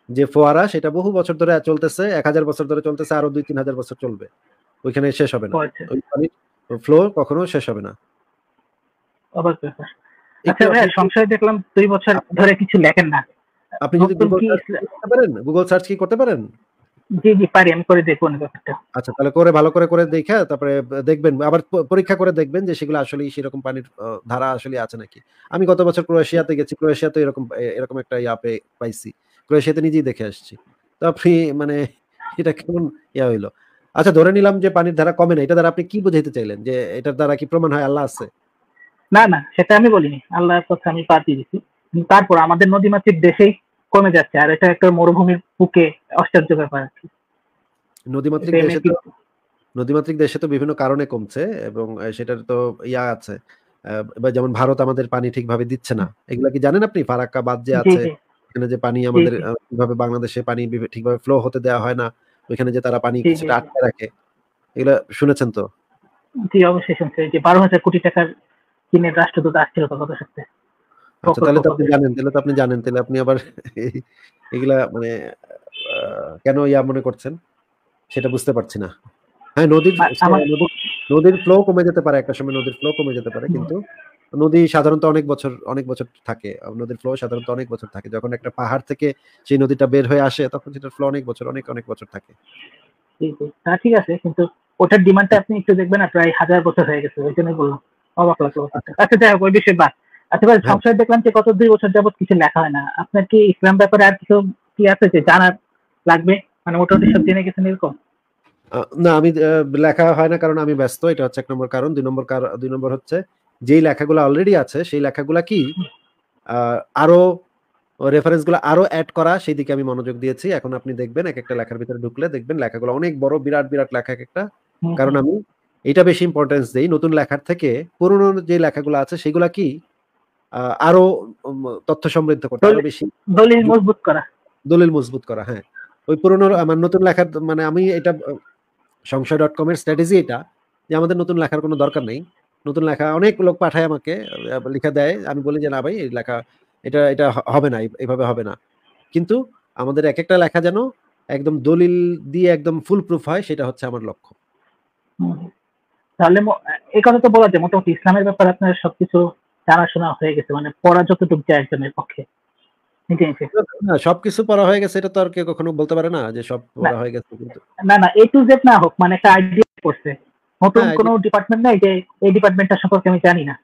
যে ফোয়ারা সেটা বহু বছর ধরে চলতেছে, 1000 বছর ধরে চলতেছে, আরো 2-3000 বছর চলবে, ওইখানে শেষ হবে না। আচ্ছা ওই পানির ফ্লো কখনো শেষ হবে না। অবাক ব্যাপার। আচ্ছা ভাই, সংশয় দেখলাম 2 বছর ধরে কিছু লেখেন না। আপনি যদি গুগল সার্চ কি করতে পারেন? জি জি পারি, আমি করে দেখবো না ব্যাপারটা। আচ্ছা, তাহলে করে ভালো করে দেখে তারপরে দেখবেন, আবার পরীক্ষা করে দেখবেন যে সেগুলো আসলেই সেরকম পানির ধারা আসলে আছে নাকি। আমি গত বছর ক্রোয়েশিয়াতে গেছি, ক্রোয়েশিয়াতে এরকম একটা পাইছি, ক্রোয়েশিয়াতে নিজেই দেখে আসছি। তো আপনি মানে এটা কেমন হইলো? আচ্ছা, ধরে নিলাম যে পানির ধারা কমে না, এটা দ্বারা আপনি কি বুঝাইতে চাইলেন, যে এটার দ্বারা কি প্রমাণ হয় আল্লাহ আছে? না না, সেটা আমি বলিনি, আল্লাহর কথা আমি বাদ দিয়ে দিচ্ছি। তারপর আমাদের নদীমাতৃক দেশেই কমে যাচ্ছে, আর এটা একটা মরুভূমির বুকে আশ্চর্য ব্যাপার আর কি। নদীমাতৃক দেশে তো বিভিন্ন কারণে কমছে, এবং সেটার তো আছে, এবার যেমন ভারত আমাদের পানি ঠিকভাবে দিচ্ছে না, এগুলা কি জানেন আপনি? ফারাক্কা বাঁধ যে আছে, এখানে যে পানি আমাদের কিভাবে বাংলাদেশে পানি ঠিকভাবে ফ্লো হতে দেওয়া হয় না, ওইখানে যে তারা পানি সেটা আটকে রাখে, এগুলা শুনেছেন তো? জি অবশ্যই শুনছি, যে 12,000 কোটি টাকার চীনের রাষ্ট্রদূত আসছিল তো গত সপ্তাহে। আচ্ছা, তাহলে তো আপনি জানেন, তাহলে আপনি আবার এগুলা মানে কেন মনে করছেন সেটা বুঝতে পারছি না। হ্যাঁ, নদীর ফ্লো কমে যেতে পারে, একটা সময় নদীর ফ্লো কমে যেতে পারে, কিন্তু নদী সাধারণত অনেক বছর থাকে, নদীর ফ্লো সাধারণত অনেক বছর থাকে। যখন একটা পাহাড় থেকে সেই নদীটা বের হয়ে আসে, তখন সেটার ফ্লো অনেক বছর থাকে। তা ঠিক আছে, কিন্তু ওটার ডিমান্ডটা আপনি একটু দেখবেন না, প্রায় 1000 বছর হয়ে গেছে, ওই জন্যই বললাম, অবাক লাগলো। আচ্ছা যাই হোক, ওই বিষয়ে বাদ। আচ্ছা ভাই, সংশয় দেখলাম যে গত 2 বছর যাবত কিছু লেখা হয় না, আপনার কি ইসলাম ব্যাপারে আর কিছু কি আছে যে জানার লাগবে, মানে মোটামুটি সব জেনে গেছেন এরকম? না, আমি লেখা হয় না কারণ আমি ব্যস্ত, এটা হচ্ছে 1 নম্বর কারণ। 2 নম্বর হচ্ছে যেই লেখাগুলো অলরেডি আছে সেই লেখাগুলা কি আরো রেফারেন্স গুলো আরো অ্যাড করা, সেই দিকে আমি মনোযোগ দিয়েছি। এখন আপনি দেখবেন এক একটা লেখার ভিতরে ঢুকলে দেখবেন লেখাগুলো অনেক বড়, বিরাট লেখা এক একটা। কারণ আমি এটা বেশি ইম্পর্টেন্স দেই, নতুন লেখার থেকে পুরনো যে লেখাগুলো আছে সেগুলা কি আরো তথ্য সমৃদ্ধ করতে, আরো বেশি দলিল মজবুত করা। হ্যাঁ, ওই পুরনো আমার নতুন লেখার মানে আমি এটা সংশয়.com এর স্ট্র্যাটেজি এটা, যে আমাদের নতুন লেখার কোনো দরকার নেই। নতুন লেখা অনেক লোক পাঠায় আমাকে, লিখা দেয়, আমি বলি যে না ভাই, এই লেখা এটা হবে না, এভাবে হবে না। কিন্তু আমাদের এক একটা লেখা যেন একদম দলিল দিয়ে একদম ফুল প্রুফ হয়, সেটা হচ্ছে আমার লক্ষ্য। তাহলে এই কথা তো বলা যায় মোটামুটি ইসলামের ব্যাপারে আপনার সবকিছু জানাশোনা হয়ে গেছে, মানে পড়া যতটুকু যায় একজনের পক্ষে। সবকিছু পড়া হয়ে গেছে এটা তো আর কেউ কখনো বলতে পারে না যে সব পড়া হয়ে গেছে, কিন্তু না A to Z না হোক, মানে একটা আইডিয়া করছে, নতুন কোনো ডিপার্টমেন্ট নাই যে এই ডিপার্টমেন্টটা সম্পর্কে আমি জানি না।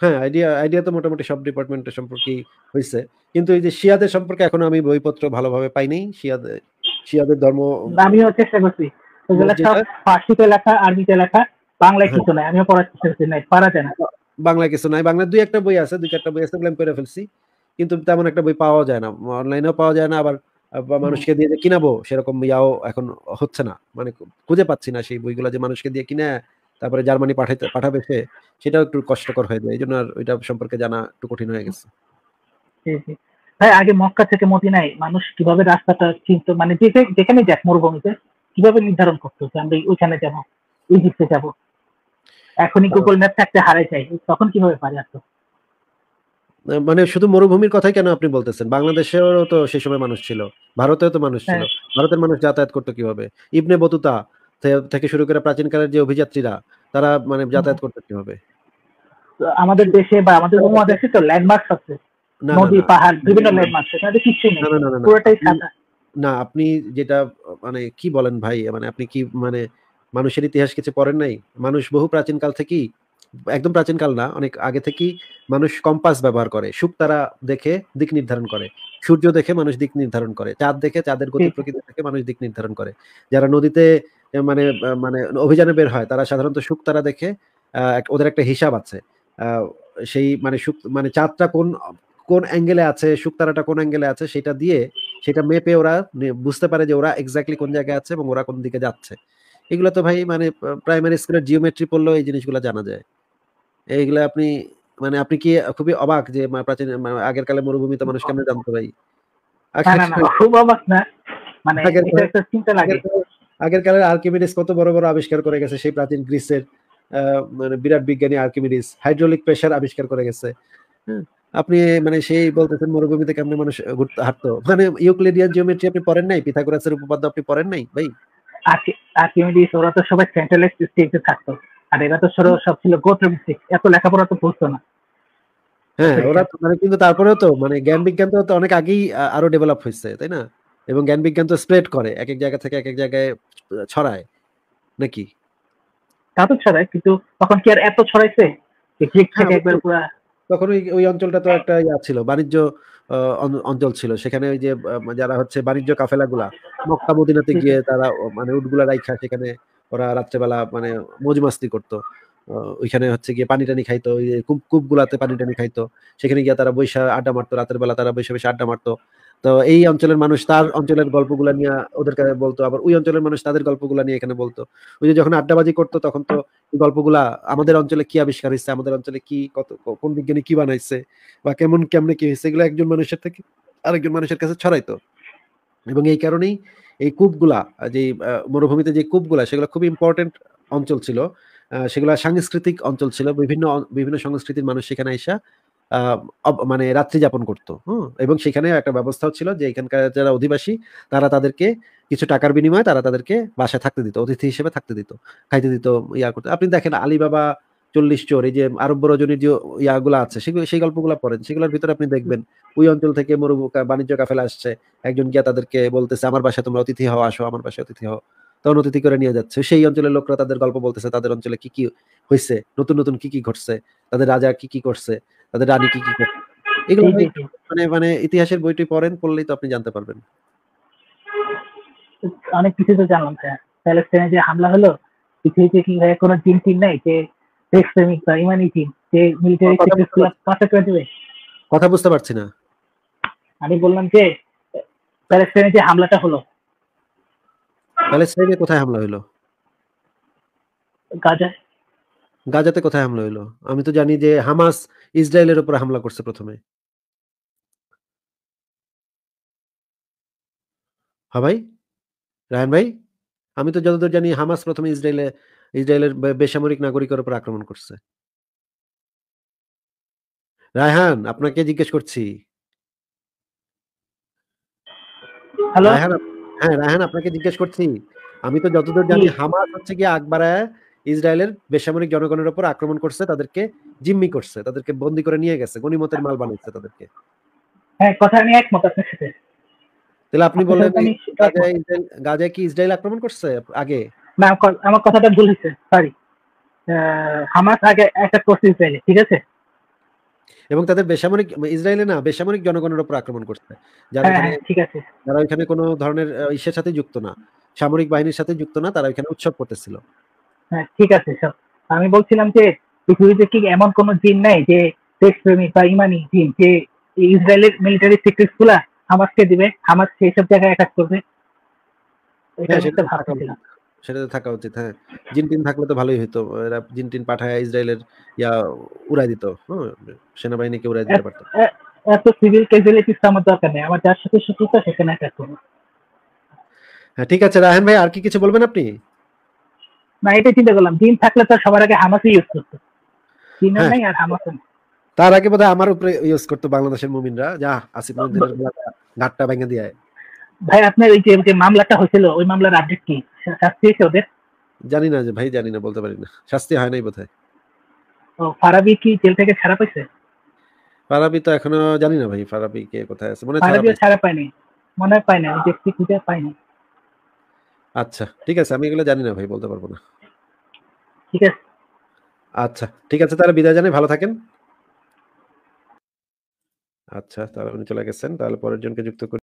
হ্যাঁ, আইডিয়া তো মোটামুটি সব ডিপার্টমেন্টের সম্পর্কে হয়েছে, কিন্তু এই যে শিয়াদের সম্পর্কে এখনো আমি বইপত্র ভালোভাবে পাইনি। শিয়াদের ধর্ম আমিও চেষ্টা করছি, ওগুলো সব ফার্সিতে লেখা, আরবিতে লেখা, বাংলায় কিছু নাই, আমিও পড়ার চেষ্টা করছি, নাই পারা যায় না। বাংলায় কিছু নাই, বাংলায় 2-1টা বই আছে, 2-4টা বই আছে, আমি পড়ে ফেলছি, কিন্তু তেমন একটা বই পাওয়া যায় না, অনলাইনেও পাওয়া যায় না, আবার মানুষকে দিয়ে যে কিনাবো সেরকম ইয়াও এখন হচ্ছে না, মানে খুঁজে পাচ্ছি না সেই বইগুলো যে মানুষকে দিয়ে কিনে তারপরে জার্মানি পাঠাবে সেটাও একটু কষ্টকর হয়ে যায়, এই জন্য আর ওইটা সম্পর্কে জানা একটু কঠিন হয়ে গেছে। ভাই, আগে মক্কা থেকে মদিনায় মানুষ কিভাবে রাস্তাটা চিনতো, মানে যেখানে যাক মরুভূমিতে কিভাবে নির্ধারণ করতো যে আমরা ওইখানে যাবো, ইজিপ্টে যাবো? এখনই গুগল ম্যাপ থাকতে হারাই যায়, তখন কিভাবে পারে আসতো? মানে শুধু মরুভূমির কথাই কেন আপনি বলতেছেন? বাংলাদেশেও তো সেই সময় মানুষ ছিল, ভারতেও তো মানুষ ছিল, ভারতের মানুষ যাতায়াত করতো কিভাবে? ইবনে বতুতা থেকে শুরু করে প্রাচীনকালের যে অভিযাত্রীরা, তারা মানে যাতায়াত করতো কিভাবে? আমাদের দেশে বা আমাদের উপমহাদেশে তো ল্যান্ডমার্ক আছে, নদী পাহাড় বিভিন্ন ল্যান্ডমার্ক, সেখানে কিছুই নেই, পুরোটাই সাদা। না, আপনি যেটা মানে কি বলেন ভাই, মানে আপনি কি মানে মানুষের ইতিহাস কিছু পড়েন নাই? মানুষ বহু প্রাচীনকাল থেকেই, একদম প্রাচীনকাল না, অনেক আগে থেকেই মানুষ কম্পাস ব্যবহার করে, শুকতারা দেখে দিক নির্ধারণ করে, সূর্য দেখে মানুষ দিক নির্ধারণ করে, চাঁদ দেখে চাঁদের গতি প্রকৃতি দেখে মানুষ দিক নির্ধারণ করে। যারা নদীতে মানে মানে অভিযানে বের হয়, তারা সাধারণত শুকতারা দেখে, ওদের একটা হিসাব আছে, সেই মানে চাঁদটা কোন অ্যাঙ্গেলে আছে, শুকতারাটা কোন অ্যাঙ্গেলে আছে, সেটা দিয়ে সেটা মেপে ওরা বুঝতে পারে যে ওরা এক্স্যাক্টলি কোন জায়গায় আছে এবং ওরা কোন দিকে যাচ্ছে। এগুলো তো ভাই মানে প্রাইমারি স্কুলের জিওমেট্রি পড়লেও এই জিনিসগুলো জানা যায়। এইগুলা আপনি মানে আপনি কি খুবই অবাক যে প্রাচীন আগের কালে মরুভূমিতে মানুষ কেমনে জানতো ভাই? না খুব অবাক না, মানে আগের এটা একটা চিন্তা লাগে। আগের কালের আর্কিমিডিস কত বড় বড় আবিষ্কার করে গেছে, সেই প্রাচীন গ্রিসের মানে বিরাট বিজ্ঞানী আর্কিমিডিস হাইড্রোলিক প্রেসার আবিষ্কার করে গেছে। হ্যাঁ, আপনি মানে সেই বলতেছেন মরুভূমিতে কেমনে মানুষ হাঁটতো? মানে ইউক্লিডিয়ান জিওমেট্রি আপনি পড়েন নাই? পিথাগোরাসের উপপাদ্য আপনি পড়েন নাই ভাই? আর্কিমিডিস ওরা তো সবাই সেন্ট্রালাইজড স্টেটে থাকতো, আর এরা তো সব ছিল গোত্রভিত্তিক, এত লেখাপড়া তো পড়তো না। হ্যাঁ, ওরা মানে কিন্তু তারপরেও তো মানে জ্ঞান বিজ্ঞান তো অনেক আগেই আরো ডেভেলপ হয়েছে, তাই না? এবং জ্ঞান বিজ্ঞান তো স্প্রেড করে, এক এক জায়গা থেকে এক এক জায়গায় ছড়ায় নাকি? তা তো ছড়ায়, কিন্তু তখন কি আর এত ছড়াইছে? গ্রিক থেকে একবার পুরা তখন ওই অঞ্চলটা তো একটা ছিল, বাণিজ্য অঞ্চল ছিল। সেখানে ওই যে যারা হচ্ছে বাণিজ্য কাফেলাগুলা মক্কা মদিনাতে গিয়ে তারা মানে উটগুলা রাইখা সেখানে ওরা রাত্রেবেলা মানে মৌজ মাস্তি করতো। ওইখানে হচ্ছে গিয়ে পানি টানি খাইতো, ওই কূপ গুলাতে পানি টানি খাইতো। সেখানে গিয়ে তারা বৈশা আড্ডা মারতো, রাতের বেলা তারা বসে আড্ডা মারতো। তো এই অঞ্চলের মানুষ তার অঞ্চলের গল্পগুলা নিয়ে ওদের কাছে বলতো, আবার ওই অঞ্চলের মানুষ তাদের গল্পগুলা নিয়ে এখানে বলতো। ওই যে যখন আড্ডাবাজি করতো তখন তো গল্পগুলা আমাদের অঞ্চলে কি আবিষ্কার হয়েছে, আমাদের অঞ্চলে কি কোন বিজ্ঞানী কি বানাইছে বা কেমনে কি হয়েছে, এগুলো একজন মানুষের থেকে আরেকজন মানুষের কাছে ছড়াইতো। এবং এই কারণেই এই কূপগুলা, যে মরুভূমিতে যে কূপগুলা, সেগুলো খুব ইম্পর্টেন্ট অঞ্চল ছিল। সেগুলা সাংস্কৃতিক অঞ্চল ছিল। বিভিন্ন সংস্কৃতির মানুষ সেখানে আইসা মানে রাত্রি যাপন করতো। এবং সেখানে একটা ব্যবস্থাও ছিল যে এখানকার যারা অধিবাসী তারা তাদেরকে কিছু টাকার বিনিময়ে তারা তাদেরকে বাসায় থাকতে দিত, অতিথি হিসেবে থাকতে দিত, খাইতে দিত, ইয়া করতো। আপনি দেখেন আলিবাবা 40 চোর, এই যে আরব্য রজনীর যে ইয়াগুলো আছে সেই গল্পগুলো পড়েন, সেগুলোর ভিতরে আপনি দেখবেন ওই অঞ্চল থেকে বাণিজ্য কাফেলা আসছে, একজন গিয়া তাদেরকে বলতেছে আমার বাসায় তোমরা অতিথি হও, আসো আমার বাসায় অতিথি হও। তখন অতিথি করে নিয়ে যাচ্ছে। সেই অঞ্চলের লোকরা তাদের গল্প বলতেছে, তাদের অঞ্চলে কি কি হয়েছে, নতুন কি কি ঘটছে, তাদের রাজা কি কি করছে, তাদের রানী কি কি করছে। এগুলো মানে মানে ইতিহাসের বইটি পড়লেই তো আপনি জানতে পারবেন। অনেক কিছু তো জানলাম। প্যালেস্টাইনে যে হামলা হলো, পৃথিবীতে কি ভাই কোনো জিন টিম নাই যে দেশপ্রেমিক বা ইমানি টিম যে মিলিটারি সিক্রেট গুলো পাস করে দিবে? কথা বুঝতে পারছি না। আমি বললাম যে প্যালেস্টাইনে যে হামলাটা হলো, প্যালেস্টাইনে কোথায় হামলা হলো? গাজাতে কোথায় হামলা হলো? আমি তো জানি যে হামাস ইসরায়েলের উপর হামলা করছে প্রথমে। হ্যাঁ ভাই, রায়হান ভাই, আমি তো যতদূর জানি হামাস প্রথমে ইসরায়েলের বেসামরিক নাগরিকের উপর আক্রমণ করছে। রায়হান, আপনাকে জিজ্ঞেস করছি। হ্যালো, হ্যাঁ রায়হান, আপনাকে জিজ্ঞেস করছি। আমি তো যতদূর জানি হামাস হচ্ছে গিয়ে আকবারায় ইসরায়েলের বেসামরিক জনগণের উপর আক্রমণ করছে, তাদেরকে জিম্মি করছে, তাদেরকে বন্দী করে নিয়ে গেছে, গনিমতের মাল বানাইছে তাদেরকে। হ্যাঁ, কথা আমি একমত আপনার সাথে। তাহলে আপনি বললেন গাজায় কি ইসরায়েল আক্রমণ করছে আগে? না, আমার কথাটা ভুল হয়েছে, সরি। হামাস আগে অ্যাটাক করছে ইসরায়েলে, ঠিক আছে? এবং তাদের ইসরায়েলে না বেসামরিক জনগণের উপর আক্রমণ করছে, যারা ঠিক আছে, যারা ওইখানে কোনো ধরনের ইসের সাথে যুক্ত না, সামরিক বাহিনীর সাথে যুক্ত না, তারা ওইখানে উৎসব করতেছিল। হ্যাঁ ঠিক আছে। সব আমি বলছিলাম যে পৃথিবীতে কি এমন কোন জিন নাই যে দেশপ্রেমিক বা ইমানি জিন যে ইসরায়েলের মিলিটারি সিক্রেটস গুলা হামাসকে দিবে, হামাস সেই সব জায়গায় অ্যাটাক করবে? সেটাতে থাকা উচিত। হ্যাঁ, জিনটিন থাকলে তো ভালোই হইতো। এরা জিনটিন পাঠায় ইসরায়েলের উড়াই দিত। সেনাবাহিনীকে উড়াই দিতে পারতো। এত সিভিল ক্যাজুয়ালিটিস আমার দরকার নেই, আমার যার সাথে শত্রুতা সেখানে অ্যাটাক করবো। হ্যাঁ ঠিক আছে রায়হান ভাই, আর কি কিছু বলবেন আপনি? না, এটাই চিন্তা করলাম, জিন থাকলে তো সবার আগে হামাসই ইউজ করতো, জিনও নাই আর হামাসও নেই। তার আগে বোধহয় আমার উপরে ইউজ করতো বাংলাদেশের মুমিনরা, যা আসিফ নজরুলের ঘাটটা ভেঙে দিয়ে। ভাই আপনার ওই যে মামলাটা হয়েছিল, ওই মামলার আপডেট কি? শাস্তি হয়েছে ওদের? জানি না যে ভাই, জানি না, বলতে পারি না। শাস্তি হয় নাই বোধহয়। ও, ফারাবি কি জেল থেকে ছাড়া পাইছে? ফারাবি তো এখনো জানি না ভাই, ফারাবি কে কোথায় আছে, মনে হয় ছাড়া পায়নি, মনে হয় পায় না, দেখছি খুঁজে পাইনি। আচ্ছা ঠিক আছে, আমি এগুলো জানি না ভাই, বলতে পারবো না। ঠিক আছে, আচ্ছা ঠিক আছে, তাহলে বিদায় জানাই, ভালো থাকেন। আচ্ছা, তাহলে উনি চলে গেছেন, তাহলে পরের জনকে যুক্ত করি।